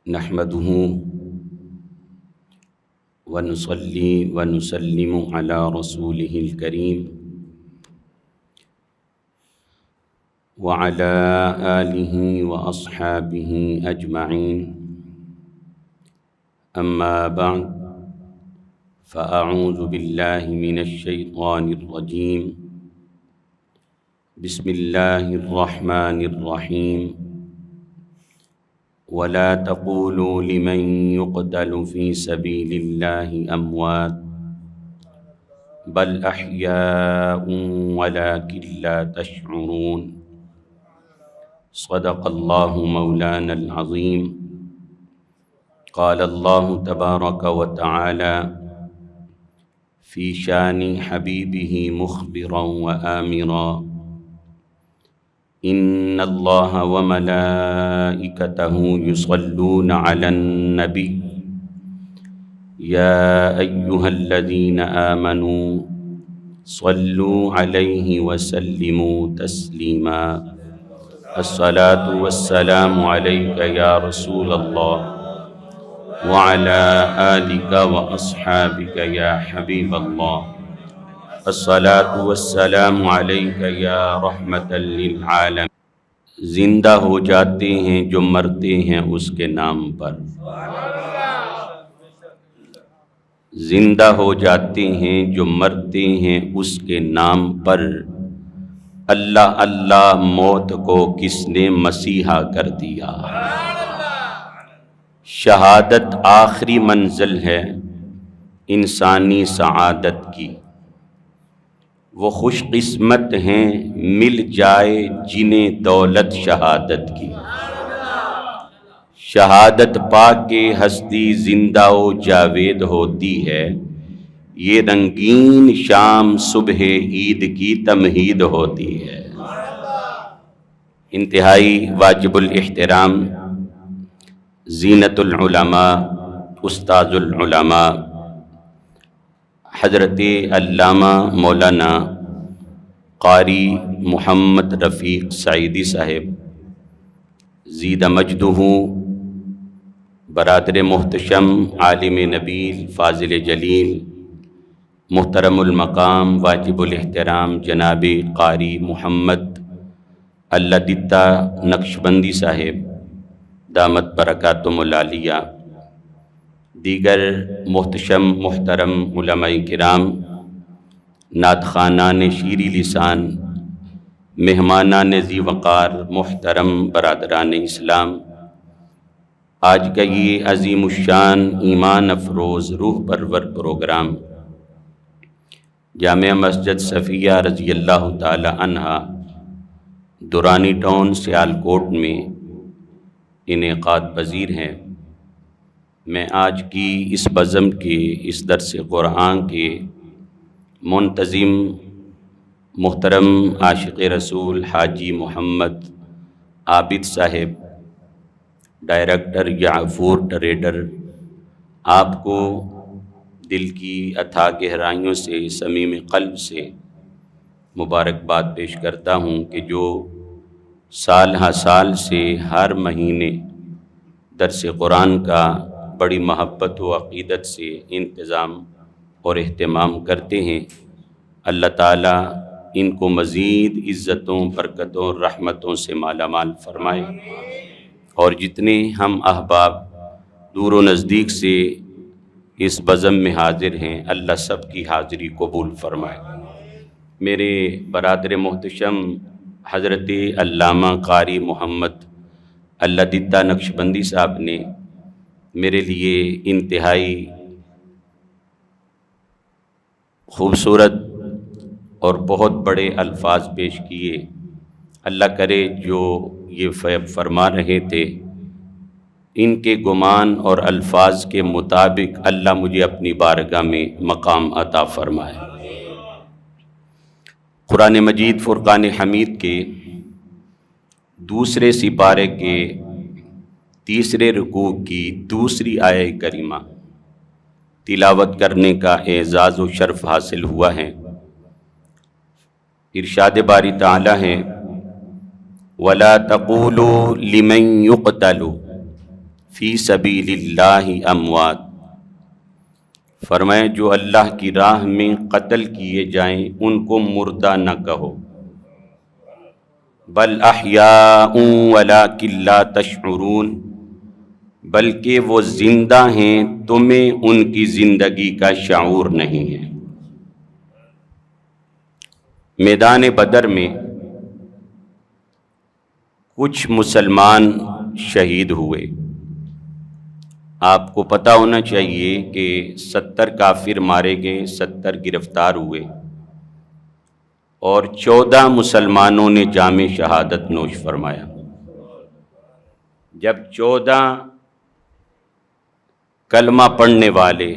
نحمده ونصلي ونسلم على رسوله الكريم وعلى آله وأصحابه أجمعين. أما بعد، فأعوذ بالله من الشيطان الرجيم. بسم الله الرحمن الرحيم. ولا تقولوا لمن يقتل في سبيل الله أموات بل أحياء ولكن لا تشعرون. صدق الله مولانا العظيم. قال الله تبارك وتعالى في شان حبيبه مخبرا وآمرا: إن الله وملائكته يصلون على النبي يا أيها الذين آمنوا صلوا عليه وسلموا تسليما. الصلاة والسلام عليك يا رسول الله وعلى آلك وأصحابك يا حبيب الله. الصلاة والسلام علیک یا رحمت للعالمین. زندہ ہو جاتے ہیں جو مرتے ہیں اس کے نام پر، زندہ ہو جاتے ہیں جو مرتے ہیں اس کے نام پر. اللہ اللہ موت کو کس نے مسیحا کر دیا. شہادت آخری منزل ہے انسانی سعادت کی. وہ خوش قسمت ہیں مل جائے جنہیں دولت شہادت کی. شہادت پا کے ہستی زندہ و جاوید ہوتی ہے، یہ رنگین شام صبح عید کی تمہید ہوتی ہے. انتہائی واجب الاحترام زینت العلماء، استاذ العلماء حضرت علامہ مولانا قاری محمد رفیق سعیدی صاحب زید مجدہ، برادر محتشم، عالم نبیل، فاضل جلیل، محترم المقام، واجب الاحترام جناب قاری محمد اللہ دتا نقشبندی صاحب دامت برکاتہم العالیہ، دیگر محتشم محترم علماء کرام، نعت خوانان شیریں لسان، مہمانان ذی وقار، محترم برادران اسلام، آج کا یہ عظیم الشان ایمان افروز روح پرور پروگرام جامعہ مسجد صفیہ رضی اللہ تعالی عنہا دورانی ٹاؤن سیالکوٹ میں انعقاد پذیر ہیں. میں آج کی اس بزم کے اس درس قرآن کے منتظم محترم عاشق رسول حاجی محمد عابد صاحب، ڈائریکٹر یعفور ٹریڈر، آپ کو دل کی اتھاہ گہرائیوں سے صمیم قلب سے مبارکباد پیش کرتا ہوں کہ جو سال ہر سال سے ہر مہینے درس قرآن کا بڑی محبت و عقیدت سے انتظام اور اہتمام کرتے ہیں. اللہ تعالیٰ ان کو مزید عزتوں، برکتوں، رحمتوں سے مالا مال فرمائے، اور جتنے ہم احباب دور و نزدیک سے اس بزم میں حاضر ہیں اللہ سب کی حاضری قبول فرمائے. میرے برادر محتشم حضرت علامہ قاری محمد اللہ دتا نقشبندی صاحب نے میرے لیے انتہائی خوبصورت اور بہت بڑے الفاظ پیش کیے. اللہ کرے جو یہ فرما رہے تھے ان کے گمان اور الفاظ کے مطابق اللہ مجھے اپنی بارگاہ میں مقام عطا فرمائے. قرآن مجید فرقان حمید کے دوسرے سپارے کے تیسرے رکوع کی دوسری آیہ کریمہ تلاوت کرنے کا اعزاز و شرف حاصل ہوا ہے. ارشاد باری تعالی ہے ولا تقولوا لمن يقتل فی سبیل اللہ اموات، فرمائے جو اللہ کی راہ میں قتل کیے جائیں ان کو مردہ نہ کہو، بل احیاء ولکن لا تشعرون، بلکہ وہ زندہ ہیں تمہیں ان کی زندگی کا شعور نہیں ہے۔ میدان بدر میں کچھ مسلمان شہید ہوئے۔ آپ کو پتہ ہونا چاہیے کہ 70 کافر مارے گئے، 70 گرفتار ہوئے، اور 14 مسلمانوں نے جام شہادت نوش فرمایا۔ جب 14 کلمہ پڑھنے والے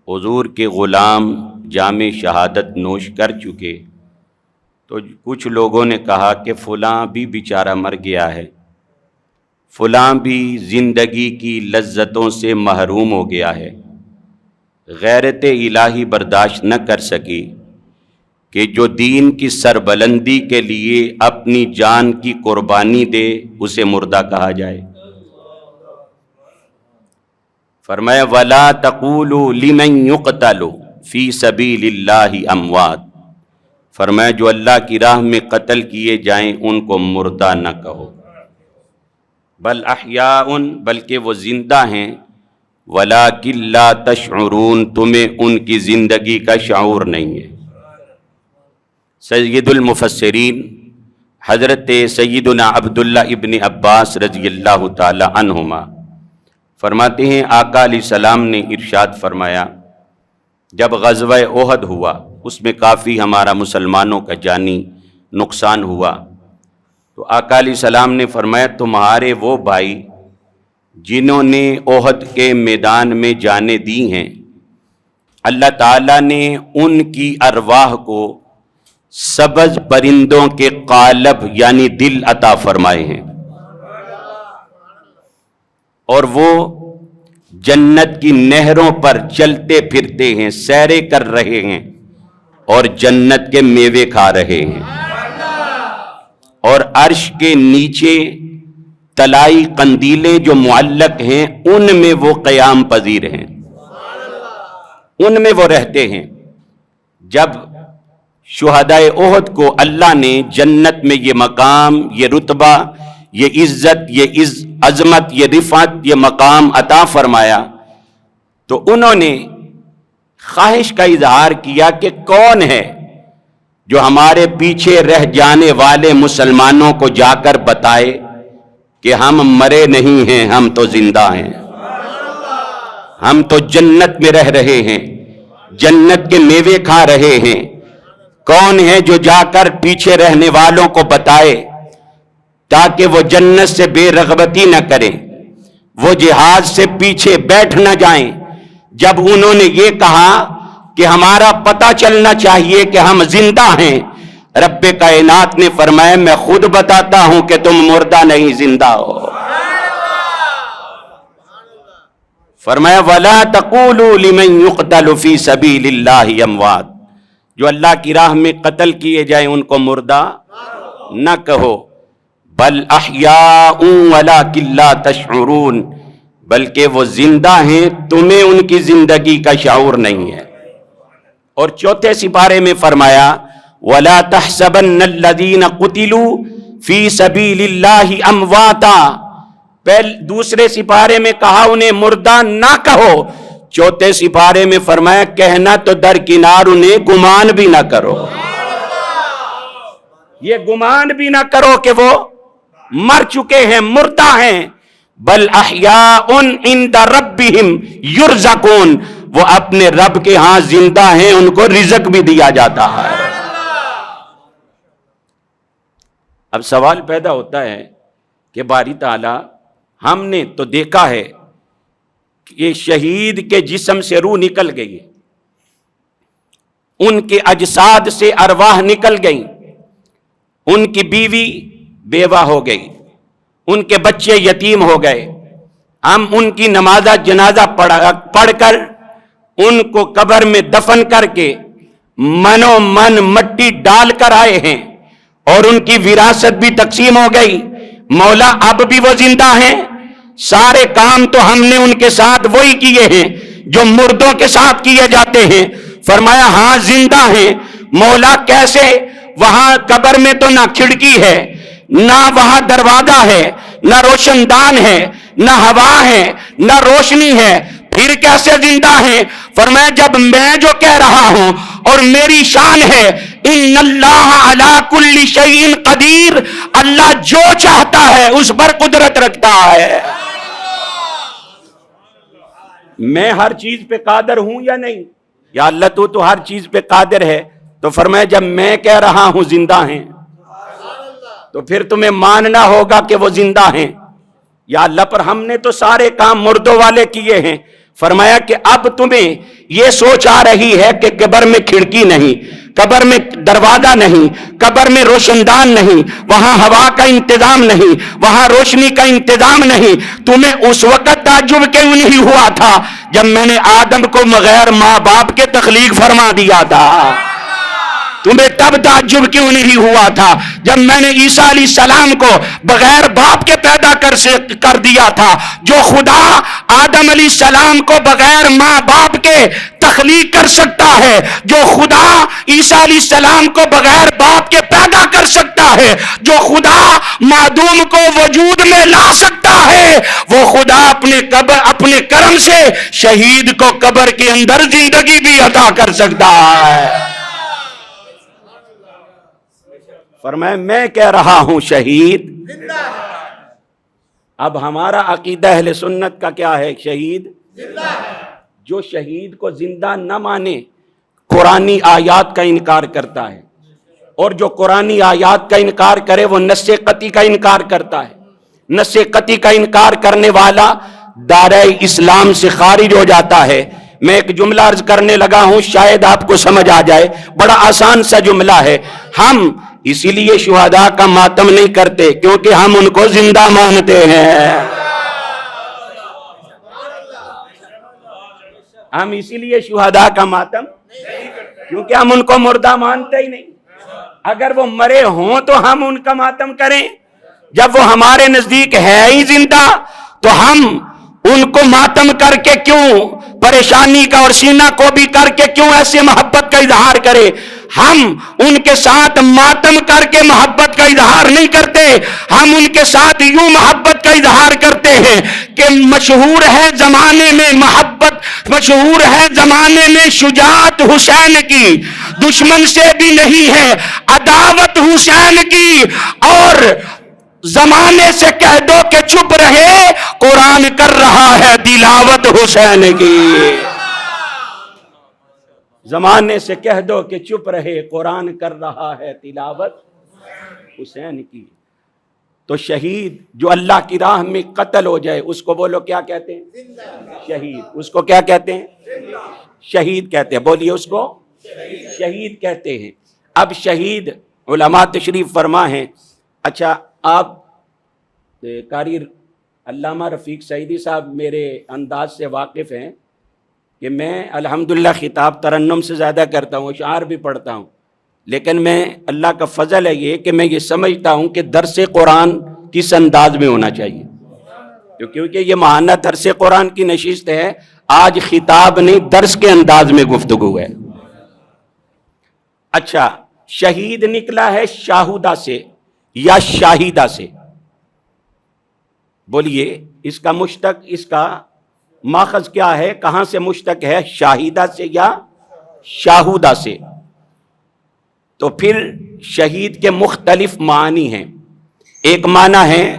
حضور کے غلام جام شہادت نوش کر چکے تو کچھ لوگوں نے کہا کہ فلاں بھی بیچارہ مر گیا ہے، فلاں بھی زندگی کی لذتوں سے محروم ہو گیا ہے۔ غیرت الہی برداشت نہ کر سکی کہ جو دین کی سربلندی کے لیے اپنی جان کی قربانی دے اسے مردہ کہا جائے۔ فرمایا وَلَا تَقُولُوا لِمَنْ يُقْتَلُ فِي سَبِيلِ اللَّهِ اموات، فرمایا جو اللہ کی راہ میں قتل کیے جائیں ان کو مردہ نہ کہو، بل احیاء، بلکہ وہ زندہ ہیں، ولیکن لا تشعرون، تمہیں ان کی زندگی کا شعور نہیں ہے۔ سید المفسرین حضرت سیدنا عبداللہ ابن عباس رضی اللہ تعالی عنہما فرماتے ہیں آقا علیہ السلام نے ارشاد فرمایا جب غزوہ احد ہوا، اس میں کافی ہمارا مسلمانوں کا جانی نقصان ہوا، تو آقا علیہ السلام نے فرمایا تمہارے وہ بھائی جنہوں نے احد کے میدان میں جانیں دی ہیں، اللہ تعالیٰ نے ان کی ارواح کو سبز پرندوں کے قالب یعنی دل عطا فرمائے ہیں، اور وہ جنت کی نہروں پر چلتے پھرتے ہیں، سیریں کر رہے ہیں اور جنت کے میوے کھا رہے ہیں، اور عرش کے نیچے طلائی قندیلیں جو معلق ہیں ان میں وہ قیام پذیر ہیں، ان میں وہ رہتے ہیں۔ جب شہدائے احد کو اللہ نے جنت میں یہ مقام، یہ رتبہ، یہ عزت، یہ عظمت، یہ رفعت، یہ مقام عطا فرمایا تو انہوں نے خواہش کا اظہار کیا کہ کون ہے جو ہمارے پیچھے رہ جانے والے مسلمانوں کو جا کر بتائے کہ ہم مرے نہیں ہیں، ہم تو زندہ ہیں، ہم تو جنت میں رہ رہے ہیں، جنت کے میوے کھا رہے ہیں۔ کون ہے جو جا کر پیچھے رہنے والوں کو بتائے تاکہ وہ جنت سے بے رغبتی نہ کریں، وہ جہاد سے پیچھے بیٹھ نہ جائیں؟ جب انہوں نے یہ کہا کہ ہمارا پتہ چلنا چاہیے کہ ہم زندہ ہیں، رب کائنات نے فرمایا میں خود بتاتا ہوں کہ تم مردہ نہیں زندہ ہو۔ فرمایا وَلَا تَقُولُوا لِمَنْ يُقْتَلُ فِي سَبِيلِ اللَّهِ اموات، جو اللہ کی راہ میں قتل کیے جائیں ان کو مردہ نہ کہو، بل احیاء ولکن لا تشعرون، بلکہ وہ زندہ ہیں تمہیں ان کی زندگی کا شعور نہیں ہے۔ اور چوتھے سپارے میں فرمایا وَلَا تَحْسَبَنَّ الَّذِينَ قُتِلُوا فِي سَبِيلِ اللَّهِ امواتا، دوسرے سپارے میں کہا انہیں مردہ نہ کہو، چوتھے سپارے میں فرمایا کہنا تو درکنار انہیں گمان بھی نہ کرو، یہ گمان بھی نہ کرو کہ وہ مر چکے ہیں، مردہ ہیں، بل احیاء عند ربہم یرزقون، وہ اپنے رب کے ہاں زندہ ہیں، ان کو رزق بھی دیا جاتا ہے۔ اب سوال پیدا ہوتا ہے کہ باری تعالیٰ ہم نے تو دیکھا ہے کہ شہید کے جسم سے روح نکل گئی، ان کے اجساد سے ارواح نکل گئیں، ان کی بیوی بیوہ ہو گئی، ان کے بچے یتیم ہو گئے، ہم ان کی نماز جنازہ پڑھ کر ان کو قبر میں دفن کر کے منو من مٹی ڈال کر آئے ہیں، اور ان کی وراثت بھی تقسیم ہو گئی. مولا اب بھی وہ زندہ ہیں, سارے کام تو ہم نے ان کے ساتھ وہی کیے ہیں جو مردوں کے ساتھ کیے جاتے ہیں. فرمایا ہاں زندہ ہیں. مولا کیسے؟ وہاں قبر میں تو نہ کھڑکی ہے, نہ وہاں دروازہ ہے, نہ روشن دان ہے, نہ ہوا ہے, نہ روشنی ہے, پھر کیسے زندہ ہیں؟ فرمایا جب میں جو کہہ رہا ہوں اور میری شان ہے ان اللہ علی کل شیء قدیر, اللہ جو چاہتا ہے اس پر قدرت رکھتا ہے. میں ہر چیز پہ قادر ہوں یا نہیں؟ یا اللہ تو ہر چیز پہ قادر ہے. تو فرمایا جب میں کہہ رہا ہوں زندہ ہیں تو پھر تمہیں ماننا ہوگا کہ وہ زندہ ہیں. یا اللہ پر ہم نے تو سارے کام مردوں والے کیے ہیں. فرمایا کہ اب تمہیں یہ سوچ آ رہی ہے کہ قبر میں کھڑکی نہیں, قبر میں دروازہ نہیں, قبر میں روشن دان نہیں, وہاں ہوا کا انتظام نہیں, وہاں روشنی کا انتظام نہیں. تمہیں اس وقت تعجب کیوں نہیں ہوا تھا جب میں نے آدم کو بغیر ماں باپ کے تخلیق فرما دیا تھا؟ تمہیں تب تعجب کیوں نہیں ہوا تھا جب میں نے عیسیٰ علیہ السلام کو بغیر باپ کے پیدا کر دیا تھا؟ جو خدا آدم علیہ السلام کو بغیر ماں باپ کے تخلیق کر سکتا ہے, جو خدا عیسیٰ علیہ السلام کو بغیر باپ کے پیدا کر سکتا ہے, جو خدا معدوم کو وجود میں لا سکتا ہے, وہ خدا اپنے کرم سے شہید کو قبر کے اندر زندگی بھی عطا کر سکتا ہے. فرمایا میں کہہ رہا ہوں شہید زندہ ہے. اب ہمارا عقیدہ اہل سنت کا کیا ہے؟ شہید زندہ ہے. جو شہید کو زندہ نہ مانے قرآنی آیات کا انکار کرتا ہے, اور جو قرآنی آیات کا انکار کرے وہ نص قطعی کا انکار کرتا ہے. نص قطعی کا انکار کرنے والا دائرہ اسلام سے خارج ہو جاتا ہے. میں ایک جملہ عرض کرنے لگا ہوں, شاید آپ کو سمجھ آ جائے. بڑا آسان سا جملہ ہے. ہم اسی لیے شہداء کا ماتم نہیں کرتے کیونکہ ہم ان کو زندہ مانتے ہیں. ہم اسی لیے شہداء کا ماتم کیونکہ ہم ان کو مردہ مانتے ہی نہیں. اگر وہ مرے ہوں تو ہم ان کا ماتم کریں, جب وہ ہمارے نزدیک ہے ہی زندہ تو ہم ان کو ماتم کر کے کیوں, پریشانی کا اور سینہ کو بھی کر کے کیوں ایسے محبت کا اظہار کرے؟ ہم ان کے ساتھ ماتم کر کے محبت کا اظہار نہیں کرتے, ہم ان کے ساتھ یوں محبت کا اظہار کرتے ہیں کہ مشہور ہے زمانے میں محبت, مشہور ہے زمانے میں شجاعت حسین کی, دشمن سے بھی نہیں ہے عداوت حسین کی, اور زمانے سے کہہ دو کہ چپ رہے قرآن کر رہا ہے تلاوت حسین کی. زمانے سے کہہ دو کہ چپ رہے قرآن کر رہا ہے تلاوت حسین کی. تو شہید جو اللہ کی راہ میں قتل ہو جائے اس کو بولو کیا کہتے ہیں؟ شہید. اس کو کیا کہتے ہیں؟ شہید کہتے ہیں. بولیے اس کو شہید کہتے ہیں. اب شہید علماء تشریف فرما ہیں. اچھا آپ قاری علامہ رفیق سعیدی صاحب میرے انداز سے واقف ہیں کہ میں الحمدللہ خطاب ترنم سے زیادہ کرتا ہوں, اشعار بھی پڑھتا ہوں, لیکن میں اللہ کا فضل ہے یہ کہ میں یہ سمجھتا ہوں کہ درس قرآن کس انداز میں ہونا چاہیے, کیونکہ یہ ماہانہ درس قرآن کی نشست ہے. آج خطاب نہیں درس کے انداز میں گفتگو ہے. اچھا شہید نکلا ہے شاہدہ سے یا شاہدہ سے؟ بولیے اس کا مشتق, اس کا ماخذ کیا ہے, کہاں سے مشتق ہے؟ شاہدہ سے یا شاہدہ سے؟ تو پھر شہید کے مختلف معنی ہیں. ایک معنی ہے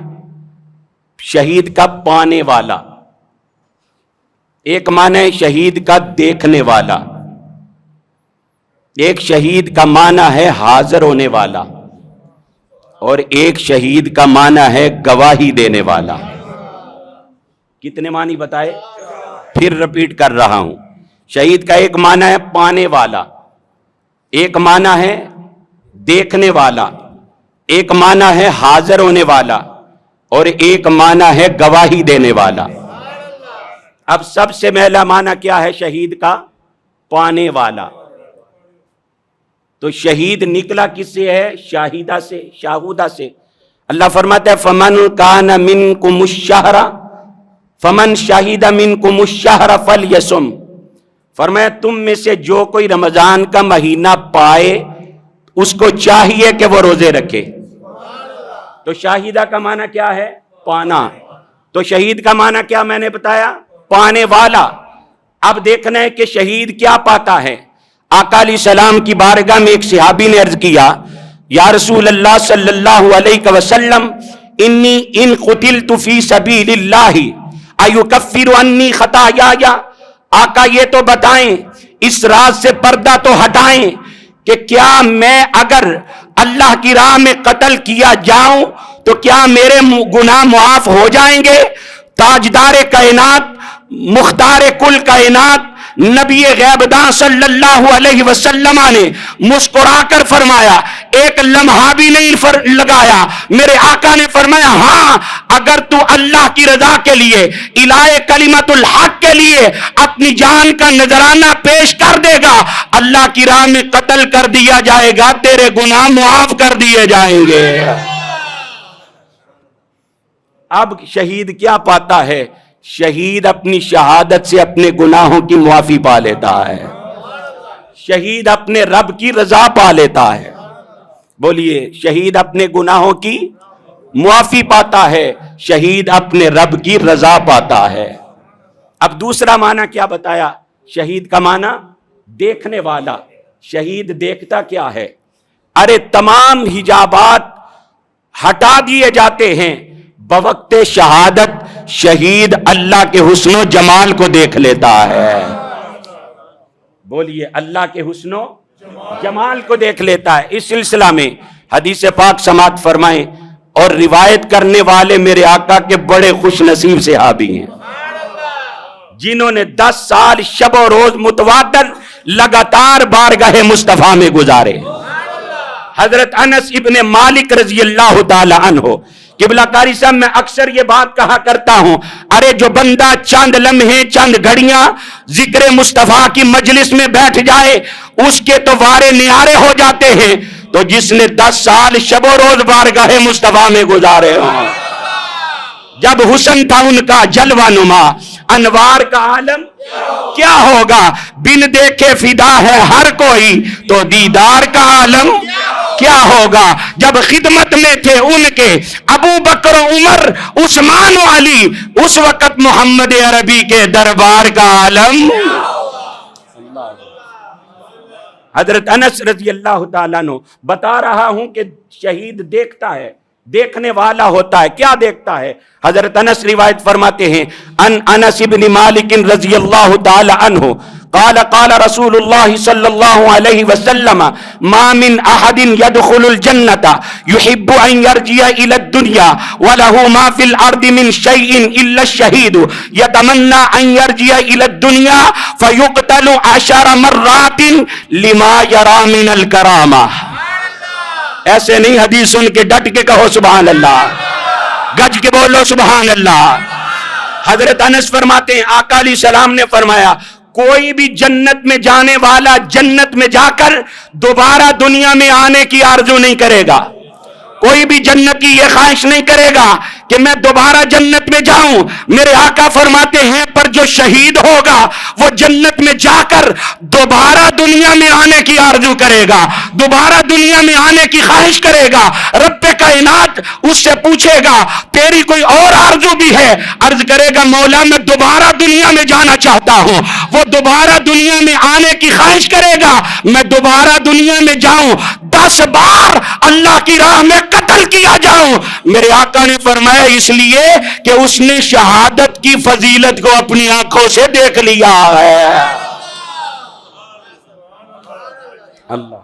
شہید کا پانے والا, ایک معنی ہے شہید کا دیکھنے والا, ایک شہید کا معنی ہے حاضر ہونے والا, اور ایک شہید کا معنی ہے گواہی دینے والا. کتنے معنی بتائے؟ پھر رپیٹ کر رہا ہوں. شہید کا ایک معنی ہے پانے والا, ایک معنی ہے دیکھنے والا, ایک معنی ہے حاضر ہونے والا, اور ایک معنی ہے گواہی دینے والا. اب سب سے پہلا معنی کیا ہے شہید کا؟ پانے والا. تو شہید نکلا کس سے ہے؟ شاہدہ سے، شاہودہ سے۔ اللہ فرماتا ہے فمن کان منکم الشہر فمن شہد منکم الشہر فلیصم، فرمایا تم میں سے جو کوئی رمضان کا مہینہ پائے اس کو چاہیے کہ وہ روزے رکھے۔ تو شاہدہ کا معنی کیا ہے؟ پانا۔ تو شہید کا معنی کیا میں نے بتایا؟ پانے والا۔ اب دیکھنا ہے کہ شہید کیا پاتا ہے۔ آقا علیہ السلام کی بارگاہ میں ایک صحابی نے عرض کیا یا رسول اللہ صلی اللہ علیہ وسلم انی ان قتلت فی سبیل اللہ ایکفر عنی خطایایا، آقا یہ تو بتائیں، اس راز سے پردہ تو ہٹائیں کہ کیا میں اگر اللہ کی راہ میں قتل کیا جاؤں تو کیا میرے گناہ معاف ہو جائیں گے؟ تاجدار کائنات، مختار کل کائنات، نبی غیبداں صلی اللہ علیہ وسلم نے مسکرا کر فرمایا، ایک لمحہ بھی نہیں لگایا، میرے آقا نے فرمایا ہاں اگر تو اللہ کی رضا کے لیے، الہ کلمت الحق کے لیے اپنی جان کا نذرانہ پیش کر دے گا، اللہ کی راہ میں قتل کر دیا جائے گا، تیرے گناہ معاف کر دیے جائیں گے۔ اب شہید کیا پاتا ہے؟ شہید اپنی شہادت سے اپنے گناہوں کی معافی پا لیتا ہے، شہید اپنے رب کی رضا پا لیتا ہے۔ بولیے، شہید اپنے گناہوں کی معافی پاتا ہے، شہید اپنے رب کی رضا پاتا ہے۔ اب دوسرا معنی کیا بتایا؟ شہید کا معنی دیکھنے والا۔ شہید دیکھتا کیا ہے؟ ارے تمام حجابات ہٹا دیے جاتے ہیں، بوقت شہادت شہید اللہ کے حسن و جمال کو دیکھ لیتا ہے۔ بولیے، اللہ کے حسن و جمال کو دیکھ لیتا ہے۔ اس سلسلہ میں حدیث پاک سماعت فرمائیں، اور روایت کرنے والے میرے آقا کے بڑے خوش نصیب صحابی ہیں جنہوں نے 10 سال شب و روز متواتر لگاتار بارگاہ مصطفیٰ میں گزارے۔ حضرت انس ابن مالک رضی اللہ تعالی عنہ، قبلہ کاری صاحب میں اکثر یہ بات کہا کرتا ہوں، ارے جو بندہ چند لمحے چند گھڑیاں ذکر مصطفیٰ کی مجلس میں بیٹھ جائے اس کے تو وارے نیارے ہو جاتے ہیں، تو جس نے 10 سال شب و روز بارگاہ مصطفیٰ میں گزارے ہوں۔ جب حسن تھا ان کا جلوہ نما، انوار کا عالم کیا ہوگا، بن دیکھے فدا ہے ہر کوئی تو دیدار کا عالم کیا ہوگا۔ جب خدمت میں تھے ان کے ابو بکر و عمر عثمان و علی، اس وقت محمد عربی کے دربار کا عالم۔ حضرت انس رضی اللہ تعالیٰ عنہ بتا رہا ہوں کہ شہید دیکھتا ہے، دیکھنے والا ہوتا ہے۔ کیا دیکھتا ہے؟ حضرت انس روایت فرماتے ہیں ان انس بن مالک رضی اللہ تعالی عنہ قال قال رسول اللہ صلی اللہ علیہ وسلم ما من احد يدخل الجنة يحب ان يرجع الى الدنيا وله ما في الارض من شيء الا الشهيد يتمنى ان يرجع الى الدنيا فيقتل 10 مرات لما يرى من الكرامة۔ ایسے نہیں، حدیث سن کے ڈٹ کے کہو سبحان اللہ، گج کے بولو سبحان اللہ۔ حضرت انس فرماتے ہیں آقا علیہ السلام نے فرمایا کوئی بھی جنت میں جانے والا جنت میں جا کر دوبارہ دنیا میں آنے کی آرزو نہیں کرے گا۔ کوئی بھی جنتی یہ خواہش نہیں کرے گا کہ میں دوبارہ جنت میں جاؤں۔ میرے آقا فرماتے ہیں پر جو شہید ہوگا وہ جنت میں جا کر دوبارہ دنیا میں آنے کی آرزو کرے گا، دوبارہ دنیا میں آنے کی خواہش کرے گا۔ رب کائنات اس سے پوچھے گا تیری کوئی اور آرزو بھی ہے؟ عرض کرے گا مولا میں دوبارہ دنیا میں جانا چاہتا ہوں۔ وہ دوبارہ دنیا میں آنے کی خواہش کرے گا، میں دوبارہ دنیا میں جاؤں، 10 بار اللہ کی راہ میں قتل کیا جاؤں۔ میرے آقا نے فرمایا اس لیے کہ اس نے شہادت کی فضیلت کو اپنی آنکھوں سے دیکھ لیا ہے۔ اللہ،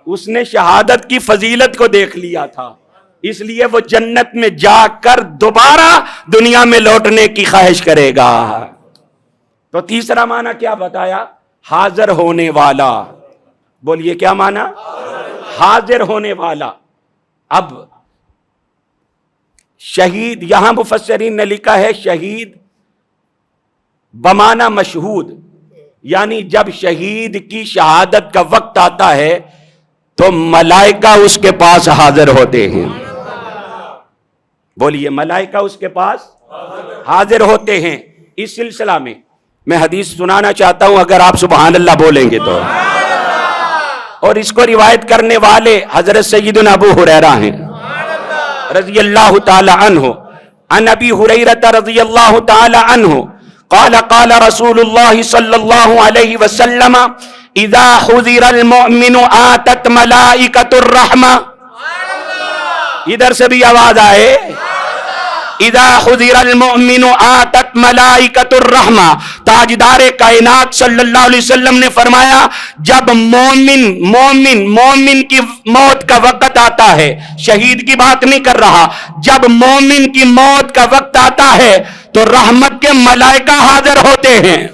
اس نے شہادت کی فضیلت کو دیکھ لیا تھا، اس لیے وہ جنت میں جا کر دوبارہ دنیا میں لوٹنے کی خواہش کرے گا۔ تو تیسرا معنی کیا بتایا؟ حاضر ہونے والا۔ بولیے کیا معنی؟ حاضر ہونے والا۔ اب شہید، یہاں مفسرین نے لکھا ہے شہید بمعنی مشہود، یعنی جب شہید کی شہادت کا وقت آتا ہے تو ملائکہ اس کے پاس حاضر ہوتے ہیں. بولیے ملائکہ اس کے پاس حاضر ہوتے ہیں. اس سلسلہ میں حدیث سنانا چاہتا ہوں، اگر آپ سبحان اللہ بولیں گے تو. اور اس کو روایت کرنے والے حضرت سیدنا ابو ہریرہ ہیں رضی اللہ تعالی عنہ. عن ابی ہریرہ رضی اللہ تعالی عنہ قال قال رسول اللہ صلی اللہ علیہ وسلم اذا حضر المؤمن آتت ملائکۃ الرحمہ. ادھر سے بھی آواز آئے. اذا حضر المؤمن آتت ملائکۃ الرحمہ. تاجدار کائنات صلی اللہ علیہ وسلم نے فرمایا جب مومن کی موت کا وقت آتا ہے، شہید کی بات نہیں کر رہا، جب مومن کی موت کا وقت آتا ہے تو رحمت کے ملائکہ حاضر ہوتے ہیں.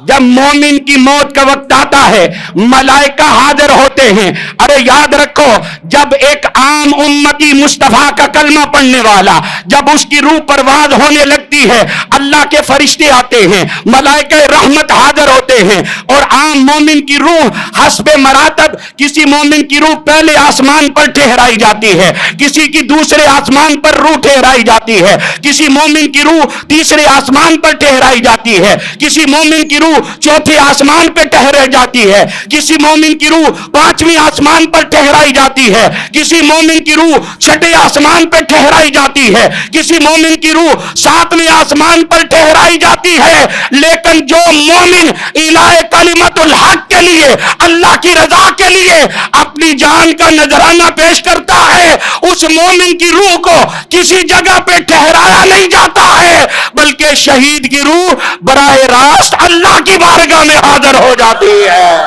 جب مومن کی موت کا وقت آتا ہے ملائکہ حاضر ہوتے ہیں. ارے یاد رکھو، جب ایک عام امتی مصطفیٰ کا کلمہ پڑھنے والا جب اس کی روح پرواز ہونے لگتی ہے، اللہ کے فرشتے آتے ہیں، ملائکہ رحمت حاضر ہوتے ہیں. اور عام مومن کی روح حسب مراتب، کسی مومن کی روح پہلے آسمان پر ٹھہرائی جاتی ہے، کسی کی دوسرے آسمان پر روح ٹھہرائی جاتی ہے، کسی مومن کی روح تیسرے آسمان پر ٹھہرائی جاتی ہے، کسی مومن کی روح چوتھے آسمان پہ ٹھہرے جاتی ہے، کسی مومن کی روح پانچویں آسمان پر ٹھہرائی جاتی ہے، کسی مومن کی روح چھٹے آسمان پہ ٹھہرائی جاتی ہے، کسی مومن کی روح ساتویں آسمان پر ٹھہرائی جاتی ہے. لیکن جو مومن الہ کلمت الحق کے لیے، اللہ کی رضا کے لیے اپنی جان کا نذرانہ پیش کرتا ہے، اس مومن کی روح کو کسی جگہ پہ ٹھہرایا نہیں جاتا ہے، بلکہ شہید کی روح براہ راست اللہ کی بارگاہ میں حاضر ہو جاتی ہے.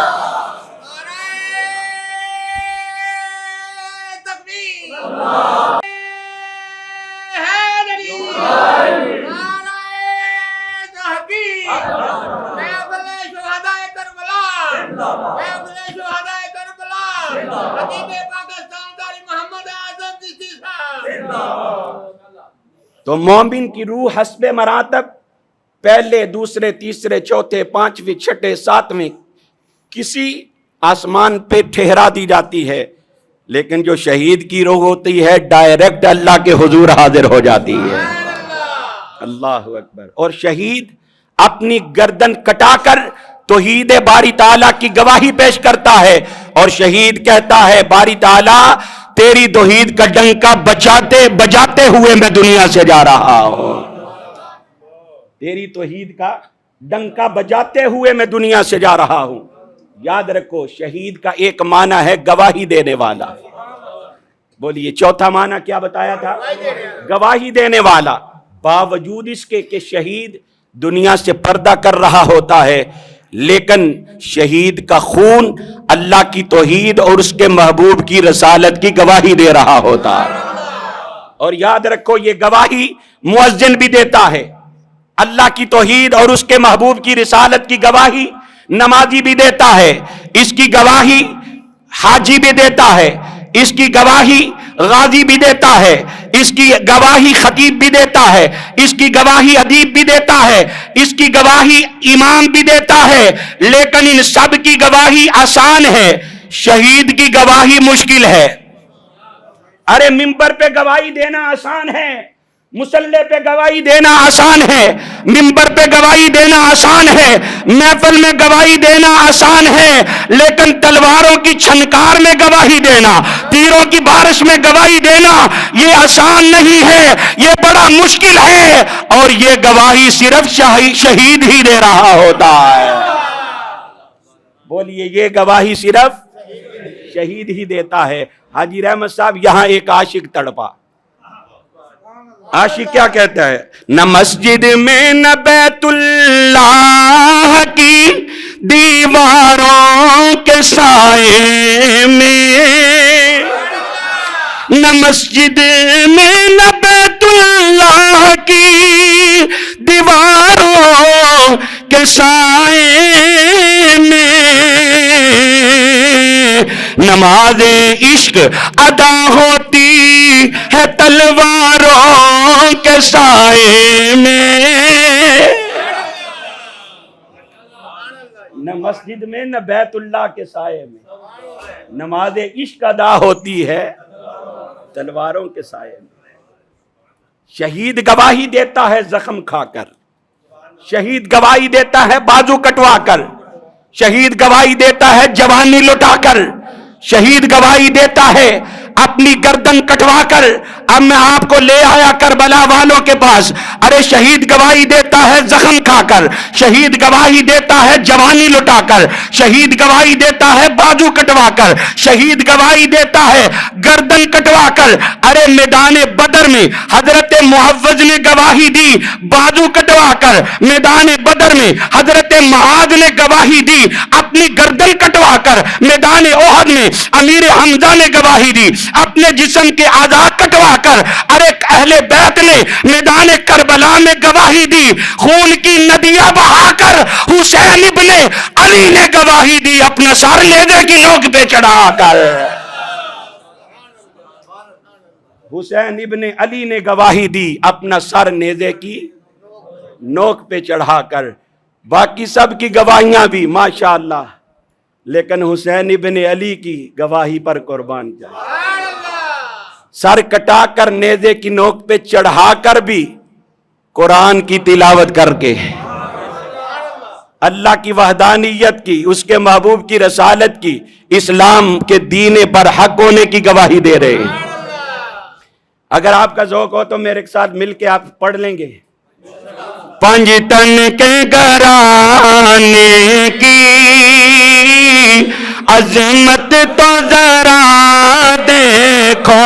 تو مومن کی روح حسب مراتب پہلے، دوسرے، تیسرے، چوتھے، پانچویں، چھٹے، ساتویں کسی آسمان پہ ٹھہرا دی جاتی ہے. لیکن جو شہید کی روح ہوتی ہے ڈائریکٹ اللہ کے حضور حاضر ہو جاتی ہے. اللہ اکبر. اور شہید اپنی گردن کٹا کر توحید باری تعالیٰ کی گواہی پیش کرتا ہے، اور شہید کہتا ہے باری تعالیٰ تیری توحید کا ڈنکا بجاتے ہوئے میں دنیا سے جا رہا ہوں. تیری توحید کا ڈنکا بجاتے ہوئے میں دنیا سے جا رہا ہوں. یاد رکھو، شہید کا ایک معنی ہے گواہی دینے والا. بولیے چوتھا معنی کیا بتایا تھا؟ گواہی دینے والا. باوجود اس کے کہ شہید دنیا سے پردہ کر رہا ہوتا ہے، لیکن شہید کا خون اللہ کی توحید اور اس کے محبوب کی رسالت کی گواہی دے رہا ہوتا ہے. اور یاد رکھو، یہ گواہی مؤذن بھی دیتا ہے، اللہ کی توحید اور اس کے محبوب کی رسالت کی گواہی نمازی بھی دیتا ہے، اس کی گواہی حاجی بھی دیتا ہے، اس کی گواہی غازی بھی دیتا ہے، اس کی گواہی خطیب بھی دیتا ہے، اس کی گواہی ادیب بھی دیتا ہے، اس کی گواہی امام بھی دیتا ہے. لیکن ان سب کی گواہی آسان ہے، شہید کی گواہی مشکل ہے. ارے منبر پہ گواہی دینا آسان ہے، مصلی پہ گواہی دینا آسان ہے، منبر پہ گواہی دینا آسان ہے، محفل میں گواہی دینا آسان ہے، لیکن تلواروں کی چھنکار میں گواہی دینا، تیروں کی بارش میں گواہی دینا یہ آسان نہیں ہے، یہ بڑا مشکل ہے. اور یہ گواہی صرف شہید ہی دے رہا ہوتا ہے. بولیے یہ گواہی صرف شہید ہی دیتا ہے. حاجی رحمت صاحب یہاں ایک عاشق تڑپا. عاشق کیا کہتا ہے؟ نہ مسجد میں نہ بیت اللہ کی دیواروں کے سائے میں، نہ مسجد میں نہ بیت اللہ کی دیواروں کے سائے میں، نماز عشق ادا ہوتی ہے تلواروں کے سائے میں. نہ مسجد میں نہ بیت اللہ کے سائے میں. نماز عشق ادا ہوتی ہے تلواروں کے سائے میں. شہید گواہی دیتا ہے زخم کھا کر، شہید گواہی دیتا ہے بازو کٹوا کر، شہید گواہی دیتا ہے جوانی لٹا کر، شہید گواہی دیتا ہے اپنی گردن کٹوا کر. اب میں آپ کو لے آیا کربلا والوں کے پاس. ارے شہید گواہی دیتا ہے زخم کھا کر، شہید گواہی دیتا ہے جوانی لٹا کر، شہید گواہی دیتا ہے بازو کٹوا کر، شہید گواہی دیتا ہے گردن کٹوا کر. ارے میدان بدر میں حضرت معوذ نے گواہی دی بازو کٹوا کر، میدان بدر میں حضرت معاذ نے گواہی دی اپنی گردن کٹوا کر، میدان احد میں امیر حمزہ نے گواہی دی اپنے جسم کے اعضاء کٹوا کر. ارے اہل بیت نے میدان کربلا میں گواہی دی خون کی ندیاں بہا کر. حسین ابن علی نے گواہی دی اپنا سر نیزے کی نوک پہ چڑھا کر. حسین ابن علی نے گواہی دی اپنا سر نیزے کی نوک پہ چڑھا کر. باقی سب کی گواہیاں بھی ماشاءاللہ، لیکن حسین ابن علی کی گواہی پر قربان جائے. سر کٹا کر نیزے کی نوک پہ چڑھا کر بھی قرآن کی تلاوت کر کے اللہ کی وحدانیت کی، اس کے محبوب کی رسالت کی، اسلام کے دین پر حق ہونے کی گواہی دے رہے ہیں. اگر آپ کا ذوق ہو تو میرے ساتھ مل کے آپ پڑھ لیں گے. پنجتن کے گھرانے کی عظمت تو ذرا دیکھو،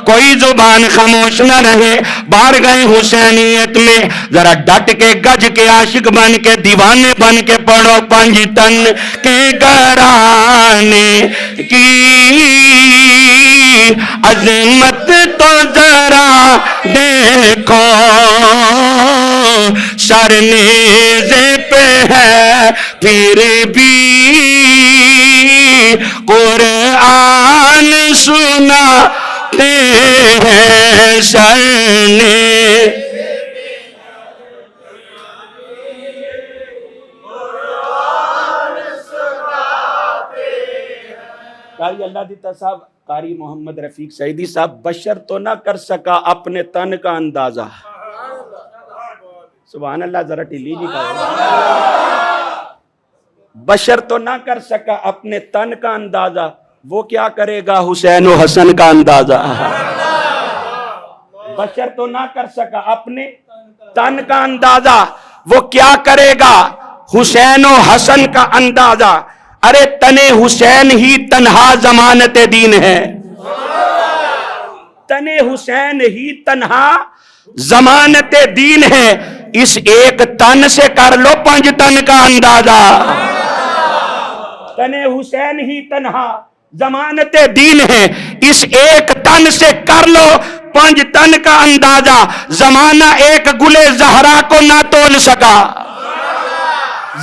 کوئی زبان خاموش نہ رہے بارگاہ حسینیت میں. ذرا ڈٹ کے گج کے عاشق بن کے دیوانے بن کے پڑھو. پنجتن کے گھرانے کی عظمت تو ذرا دیکھو، سر نیزے پہ ہے پھر بھی قرآن سناتے ہیں. سر نیزے قاری اللہ دیتا صاحب، قاری محمد رفیق سعیدی صاحب، بشر تو نہ کر سکا اپنے تن کا اندازہ. سبحان اللہ، ذرا ٹیلی جی کا. بشر تو نہ کر سکا اپنے تن کا اندازہ، وہ کیا کرے گا حسین و حسن کا اندازہ. بشر تو نہ کر سکا اپنے تن کا اندازہ، وہ کیا کرے گا حسین و حسن کا اندازہ. ارے تن حسین ہی تنہا ضمانت دین ہے، تن حسین ہی تنہا ضمانت دین ہے. اس ایک تن سے کر لو 5 تن کا اندازہ. تن حسین ہی تنہا ضمانت دین ہے، اس ایک تن سے کر لو 5 تن کا اندازہ. زمانہ ایک گلے زہرا کو نہ تول سکا،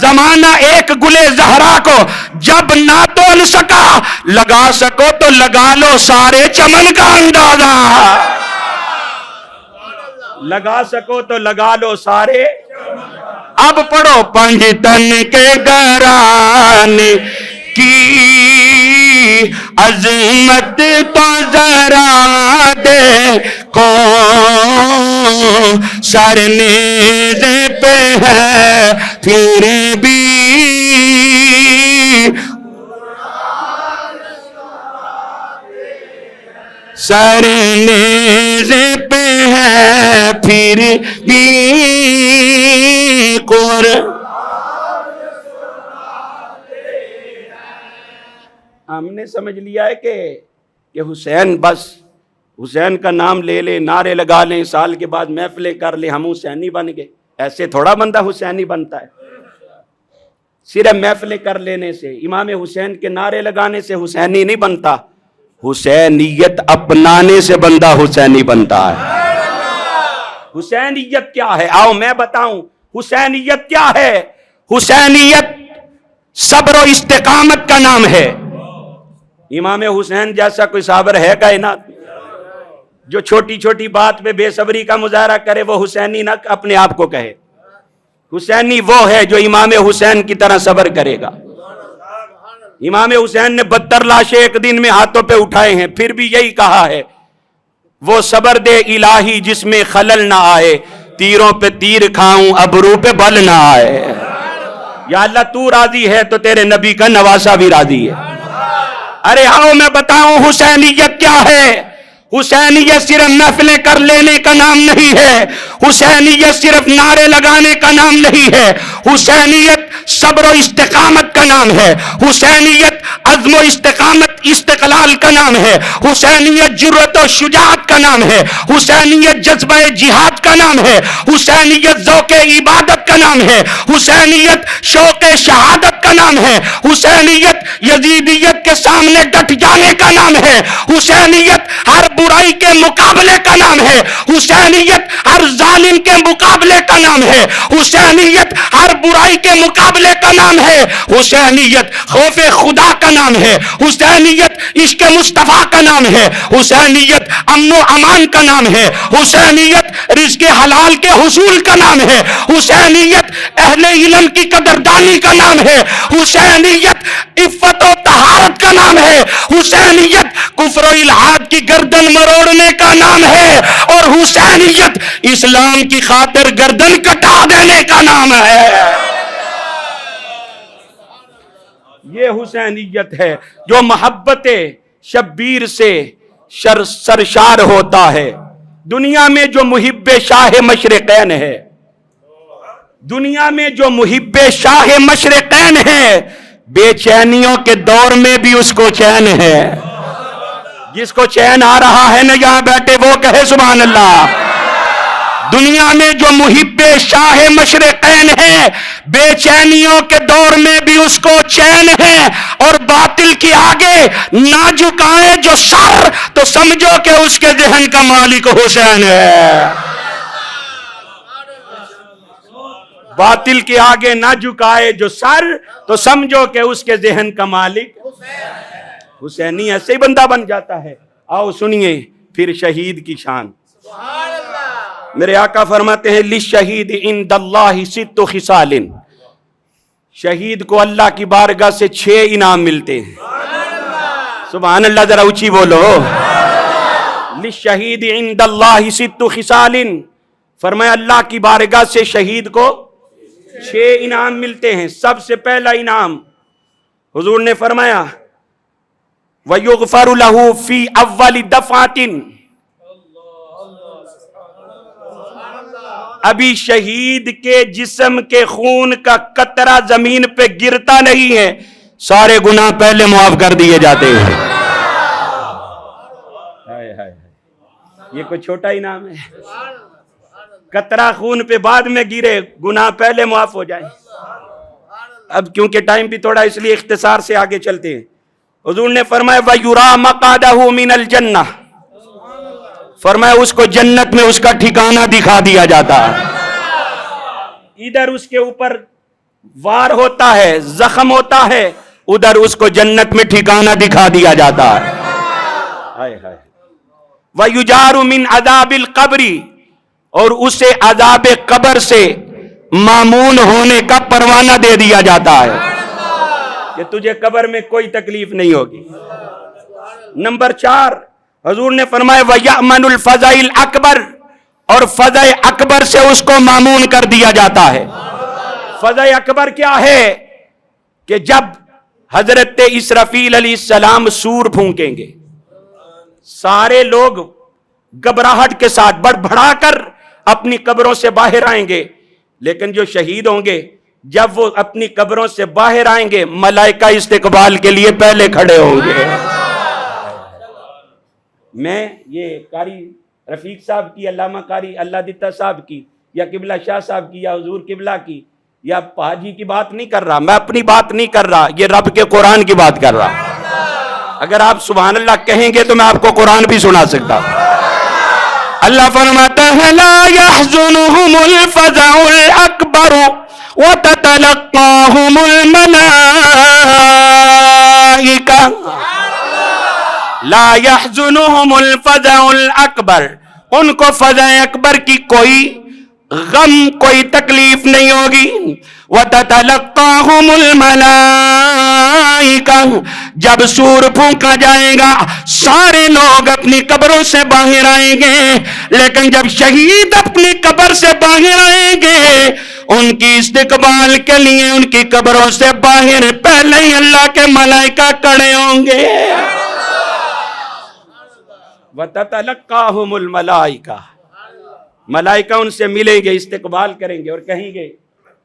زمانہ ایک گلے زہرا کو جب نہ تول سکا، لگا سکو تو لگا لو سارے چمن کا اندازہ. لگا سکو تو لگا لو سارے. اب پڑھو. پنجتن کے گھرانے کی عظمت تو ذرا دیکھو، سر نیزے پہ ہے پھر بھی سر نیزے پہ ہے پھر بھی ہم نے سمجھ لیا ہے کہ حسین بس حسین کا نام لے لیں، نعرے لگا لیں، سال کے بعد محفلیں کر لیں، ہم حسینی بن گئے. ایسے تھوڑا بندہ حسینی بنتا ہے. صرف محفلیں کر لینے سے، امام حسین کے نعرے لگانے سے حسینی نہیں بنتا. حسینیت اپنانے سے بندہ حسینی بنتا ہے. حسینیت کیا ہے؟ آؤ میں بتاؤں حسینیت کیا ہے. حسینیت صبر و استقامت کا نام ہے. امام حسین جیسا کوئی صابر ہے کائنات میں؟ جو چھوٹی چھوٹی بات پہ بے صبری کا مظاہرہ کرے وہ حسینی نہ اپنے آپ کو کہے. حسینی وہ ہے جو امام حسین کی طرح صبر کرے گا. امام حسین نے 72 لاشیں ایک دن میں ہاتھوں پہ اٹھائے ہیں، پھر بھی یہی کہا ہے وہ صبر دے الہی جس میں خلل نہ آئے، تیروں پہ تیر کھاؤں ابرو پہ بل نہ آئے۔ یا اللہ تو راضی ہے تو تیرے نبی کا نواسہ بھی راضی ہے۔ ارے آؤ میں بتاؤں حسینیت کیا ہے۔ حسینیت صرف محفلیں کر لینے کا نام نہیں ہے، حسینیت صرف نعرے لگانے کا نام نہیں ہے، حسینیت صبر و استقامت کا نام ہے، حسینیت عزم و استقلال کا نام ہے، حسینیت جرأت و شجاعت کا نام ہے، حسینیت جذبہ جہاد کا نام ہے، حسینیت ذوق عبادت کا نام ہے، حسینیت شوق شہادت کا نام ہے، حسینیت یزیدیت کے سامنے ڈٹ جانے کا نام ہے، حسینیت ہر برائی کے مقابلے کا نام ہے، حسینیت ہر ظالم کے مقابلے کا نام ہے، حسینیت ہر برائی کے مقابلے کا نام ہے، حسینیت خوف خدا کا نام ہے، حسینیت عشق مصطفیٰ کا نام ہے، حسینیت امن و امان کا نام ہے، حسینیت رزق حلال کے حصول کا نام ہے، حسینیت اہل علم کی قدردانی کا نام ہے، حسینیت عفت و طہارت کا نام ہے، حسینیت کفر و الحاد کی گردن مروڑنے کا نام ہے، اور حسینیت اسلام کی خاطر گردن کٹا دینے کا نام ہے۔ یہ حسینیت ہے جو محبت شبیر سے سرشار ہوتا ہے۔ دنیا میں جو محب شاہ مشرقین ہے، دنیا میں جو محب شاہ مشرقین ہے، بے چینیوں کے دور میں بھی اس کو چین ہے۔ جس کو چین آ رہا ہے نا یہاں بیٹھے وہ کہے سبحان اللہ۔ دنیا میں جو محب شاہ مشرقین ہے، بے چینیوں کے دور میں بھی اس کو چین ہے، اور باطل کی آگے نہ جھکائے جو سر تو سمجھو کہ اس کے ذہن کا مالک حسین ہے۔ باطل کے آگے نہ جھکائے جو سر تو سمجھو کہ اس کے ذہن کا مالک حسینی ایسے ہی بندہ بن جاتا ہے۔ آؤ سنیے پھر شہید کی شان۔ میرے آقا فرماتے ہیں للشہید عند اللہ ست خصال، شہید کو اللہ کی بارگاہ سے 6 انعام ملتے ہیں۔ سبحان اللہ، ذرا اونچی بولو۔ للشہید عند اللہ ست خصال، فرمایا اللہ کی بارگاہ سے شہید کو 6 انعام ملتے ہیں۔ سب سے پہلا انعام حضور نے فرمایا وَيُغْفَرُ لَهُ فِي أَوَّلِ دَفْعَةٍ، ابھی شہید کے جسم کے خون کا قطرہ زمین پہ گرتا نہیں ہے، سارے گناہ پہلے معاف کر دیے جاتے ہیں۔ یہ کوئی چھوٹا انعام ہے؟ قطرہ خون پہ بعد میں گرے، گناہ پہلے معاف ہو جائیں۔ اب کیونکہ ٹائم بھی تھوڑا اس لیے اختصار سے آگے چلتے ہیں۔ حضور نے فرمایا وَيُرَى مَقَعْدَهُ مِنَ الْجَنَّةِ، فرمایا اس کو جنت میں اس کا ٹھکانہ دکھا دیا جاتا ہے۔ ادھر اس کے اوپر وار ہوتا ہے، زخم ہوتا ہے، ادھر اس کو جنت میں ٹھکانہ دکھا دیا جاتا ہے۔ وَيُجَارُ مِنْ عَذَابِ الْقَبْرِ، اور اسے عذاب قبر سے مامون ہونے کا پروانہ دے دیا جاتا ہے کہ تجھے قبر میں کوئی تکلیف نہیں ہوگی۔ نمبر 4 حضور نے فرمایا وَيَأْمَنُ الْفَزَعِ الْأَكْبَرِ، اور فضع اکبر سے اس کو مامون کر دیا جاتا ہے۔ فضع اکبر کیا ہے؟ کہ جب حضرت اسرافیل علیہ السلام سور پھونکیں گے، سارے لوگ گھبراہٹ کے ساتھ بڑبڑا کر اپنی قبروں سے باہر آئیں گے، لیکن جو شہید ہوں گے جب وہ اپنی قبروں سے باہر آئیں گے ملائکہ استقبال کے لیے پہلے کھڑے ہوں گے۔ میں یہ قاری رفیق صاحب کی، علامہ قاری اللہ دتا صاحب کی، یا قبلہ شاہ صاحب کی، یا حضور قبلہ کی، یا پاجی کی بات نہیں کر رہا، میں اپنی بات نہیں کر رہا، یہ رب کے قرآن کی بات کر رہا۔ اگر آپ سبحان اللہ کہیں گے تو میں آپ کو قرآن بھی سنا سکتا ہوں۔ اللہ فرماتا ہے لا يحزنهم الفزع الأكبر وتتلقاهم الملائكة، لا يحزنهم الفزع الأكبر، ان کو فزع اکبر کی کوئی غم، کوئی تکلیف نہیں ہوگی۔ وَتَتَلَقَّاهُمُ الْمَلَائِكَةُ، جب سور پھونکا جائے گا سارے لوگ اپنی قبروں سے باہر آئیں گے، لیکن جب شہید اپنی قبر سے باہر آئیں گے ان کی استقبال کے لیے ان کی قبروں سے باہر پہلے ہی اللہ کے ملائکہ کھڑے ہوں گے۔ وَتَتَلَقَّاهُمُ الْمَلَائِكَةُ، ملائکہ ان سے ملیں گے، استقبال کریں گے اور کہیں گے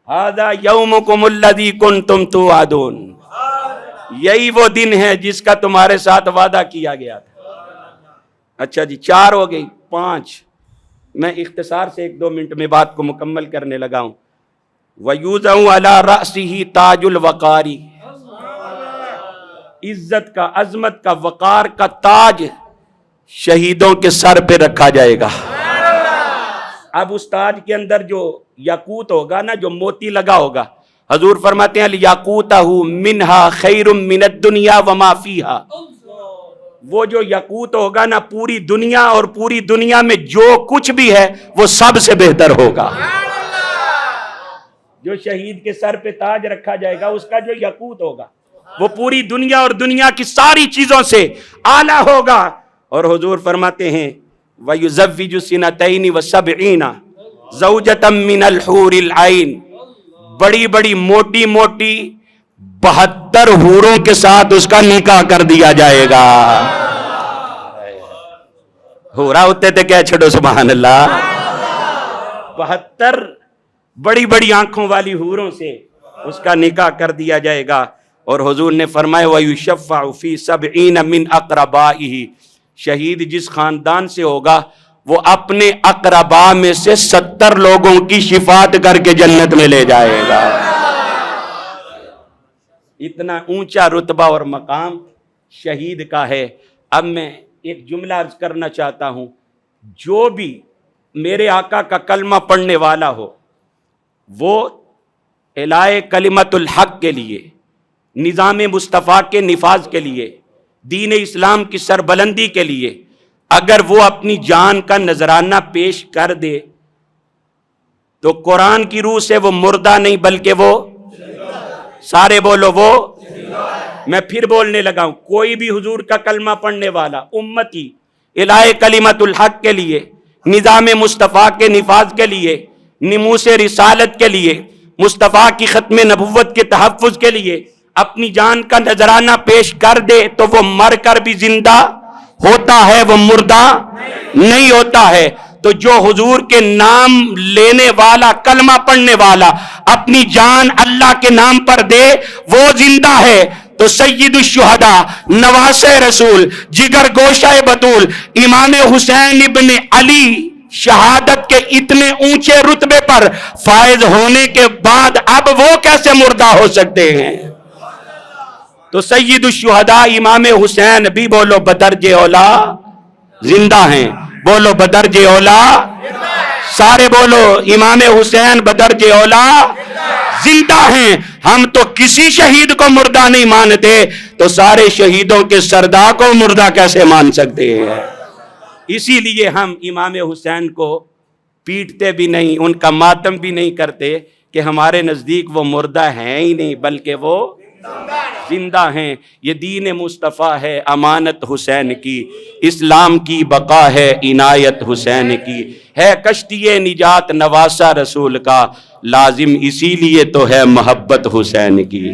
هَذَا يَوْمُكُمُ الَّذِي كُنْتُمْ تُوعَدُونَ، یہی وہ دن ہے جس کا تمہارے ساتھ وعدہ کیا گیا تھا۔ اچھا جی، 4 ہو گئی، 5 میں اختصار سے 1-2 منٹ میں بات کو مکمل کرنے لگا ہوں۔ وَيُوزَعُ عَلَى رَأْسِهِ تاج الوقار، عزت کا، عظمت کا، وقار کا تاج شہیدوں کے سر پہ رکھا جائے گا۔ اب اس تاج کے اندر جو یاقوت ہوگا نا، جو موتی لگا ہوگا، حضور فرماتے ہیں یاقوتہ منہا خیر من الدنیا وما فیہا، وہ جو یاقوت ہوگا نا پوری دنیا اور پوری دنیا میں جو کچھ بھی ہے وہ سب سے بہتر ہوگا۔ جو شہید کے سر پہ تاج رکھا جائے گا اس کا جو یاقوت ہوگا وہ پوری دنیا اور دنیا کی ساری چیزوں سے اعلیٰ ہوگا۔ اور حضور فرماتے ہیں وَيُزَوِّجُ سِنَتَيْنِ وَسَبْعِينَ زَوْجَةً مِّنَ الْحُورِ الْعَيْنِ، بڑی بڑی موٹی موٹی 72 حوروں کے ساتھ اس کا نکاح کر دیا جائے گا۔ حورا ہوتے تھے کیا، چھڑو سبحان اللہ، 72 بڑی بڑی آنکھوں والی حوروں سے اس کا نکاح کر دیا جائے گا۔ اور حضور نے فرمایا وَيُشَفَّعُ فِي 70 مِّنْ أَقْرَبَائِهِ، شہید جس خاندان سے ہوگا وہ اپنے اقرباء میں سے 70 لوگوں کی شفاعت کر کے جنت میں لے جائے گا۔ اتنا اونچا رتبہ اور مقام شہید کا ہے۔ اب میں ایک جملہ عرض کرنا چاہتا ہوں، جو بھی میرے آقا کا کلمہ پڑھنے والا ہو وہ اعلاء کلمت الحق کے لیے، نظام مصطفیٰ کے نفاذ کے لیے، دین اسلام کی سربلندی کے لیے اگر وہ اپنی جان کا نذرانہ پیش کر دے تو قرآن کی روح سے وہ مردہ نہیں بلکہ وہ سارے بولو وہ، میں پھر بولنے لگا ہوں، کوئی بھی حضور کا کلمہ پڑھنے والا امتی اعلاء کلمت الحق کے لیے، نظام مصطفیٰ کے نفاذ کے لیے، نموس رسالت کے لیے، مصطفیٰ کی ختم نبوت کے تحفظ کے لیے اپنی جان کا نذرانہ پیش کر دے تو وہ مر کر بھی زندہ ہوتا ہے، وہ مردہ نہیں ہوتا ہے۔ تو جو حضور کے نام لینے والا، کلمہ پڑھنے والا اپنی جان اللہ کے نام پر دے وہ زندہ ہے۔ تو سید الشہداء، نواسہ رسول، جگر گوشہ بطول، امام حسین ابن علی شہادت کے اتنے اونچے رتبے پر فائز ہونے کے بعد اب وہ کیسے مردہ ہو سکتے ہیں؟ تو سید الشہداء امام حسین بھی بولو بدرج اولا زندہ ہیں، بولو بدرج اولا، سارے بولو امام حسین بدرج اولا زندہ ہیں۔ ہم تو کسی شہید کو مردہ نہیں مانتے تو سارے شہیدوں کے سردار کو مردہ کیسے مان سکتے ہیں؟ اسی لیے ہم امام حسین کو پیٹتے بھی نہیں، ان کا ماتم بھی نہیں کرتے کہ ہمارے نزدیک وہ مردہ ہیں ہی نہیں بلکہ وہ زندہ ہیں۔ یہ دین مصطفیٰ ہے امانت حسین کی، اسلام کی بقا ہے عنایت حسین کی، ہے کشتی نجات نواسہ رسول کا، لازم اسی لیے تو ہے محبت حسین کی۔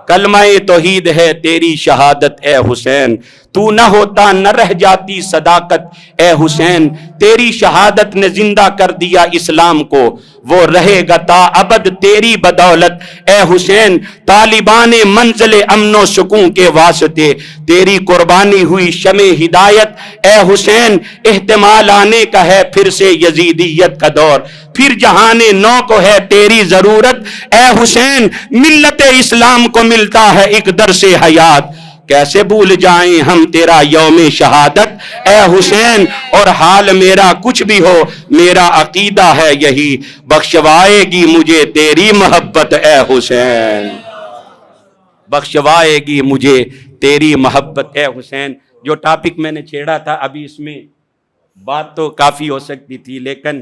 کلمہ توحید ہے تیری شہادت اے حسین، تو نہ ہوتا نہ رہ جاتی صداقت اے حسین، تیری شہادت نے زندہ کر دیا اسلام کو، وہ رہے گا تا ابد تیری بدولت اے حسین، طالبان منزل امن و سکون کے واسطے تیری قربانی ہوئی شمع ہدایت اے حسین، احتمال آنے کا ہے پھر سے یزیدیت کا دور، پھر جہان نو کو ہے تیری ضرورت اے حسین، ملت اسلام کو ملتا ہے ایک درس حیات، کیسے بھول جائیں ہم تیرا یوم شہادت اے حسین، اور حال میرا کچھ بھی ہو میرا عقیدہ ہے یہی، بخشوائے گی مجھے تیری محبت اے حسین، بخشوائے گی مجھے تیری محبت اے حسین۔ جو ٹاپک میں نے چھیڑا تھا ابھی اس میں بات تو کافی ہو سکتی تھی، لیکن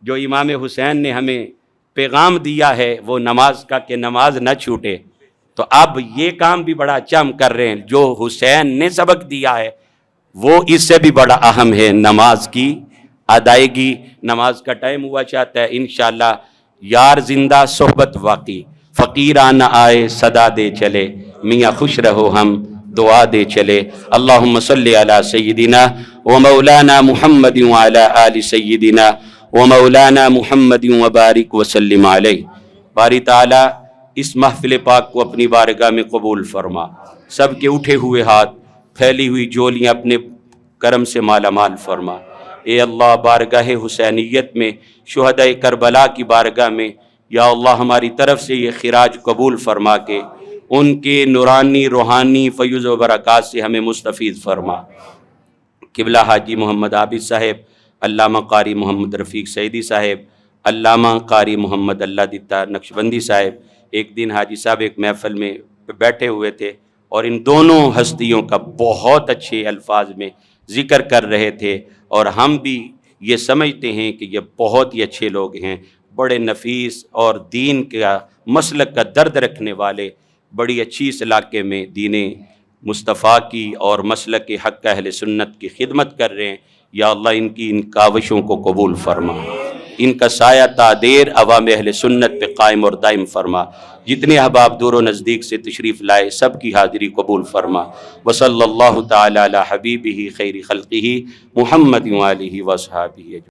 جو امام حسین نے ہمیں پیغام دیا ہے وہ نماز کا کہ نماز نہ چھوٹے، تو اب یہ کام بھی بڑا اچھا ہم کر رہے ہیں۔ جو حسین نے سبق دیا ہے وہ اس سے بھی بڑا اہم ہے، نماز کی ادائیگی۔ نماز کا ٹائم ہوا چاہتا ہے، انشاءاللہ یار زندہ صحبت باقی، فقیرانہ آئے صدا دے چلے، میاں خوش رہو ہم دعا دے چلے۔ اللہم صلی علی سیدنا و مولانا محمد وعلی آل سیدنا و مولانا محمد وبارک وسلم علیہ۔ باری تعالیٰ اس محفل پاک کو اپنی بارگاہ میں قبول فرما، سب کے اٹھے ہوئے ہاتھ پھیلی ہوئی جولیاں اپنے کرم سے مالا مال فرما۔ اے اللہ بارگاہ حسینیت میں شہداء کربلا کی بارگاہ میں یا اللہ ہماری طرف سے یہ خراج قبول فرما کے ان کے نورانی روحانی فیض و برکات سے ہمیں مستفید فرما۔ قبلہ حاجی محمد عابد صاحب، علامہ قاری محمد رفیق سعیدی صاحب، علامہ قاری محمد اللہ دتا نقشبندی صاحب، ایک دن حاجی صاحب ایک محفل میں بیٹھے ہوئے تھے اور ان دونوں ہستیوں کا بہت اچھے الفاظ میں ذکر کر رہے تھے، اور ہم بھی یہ سمجھتے ہیں کہ یہ بہت ہی اچھے لوگ ہیں، بڑے نفیس اور دین کا مسلک کا درد رکھنے والے، بڑی اچھی اس علاقے میں دین مصطفیٰ کی اور مسلک حق اہل سنت کی خدمت کر رہے ہیں۔ یا اللہ ان کی ان کاوشوں کو قبول فرما، ان کا سایہ تا دیر عوام اہل سنت پہ قائم اور دائم فرما۔ جتنے احباب دور و نزدیک سے تشریف لائے سب کی حاضری قبول فرما۔ وصلی اللہ تعالی علی حبیبہ خیر خلقہ محمد وآلہ وصحبہ۔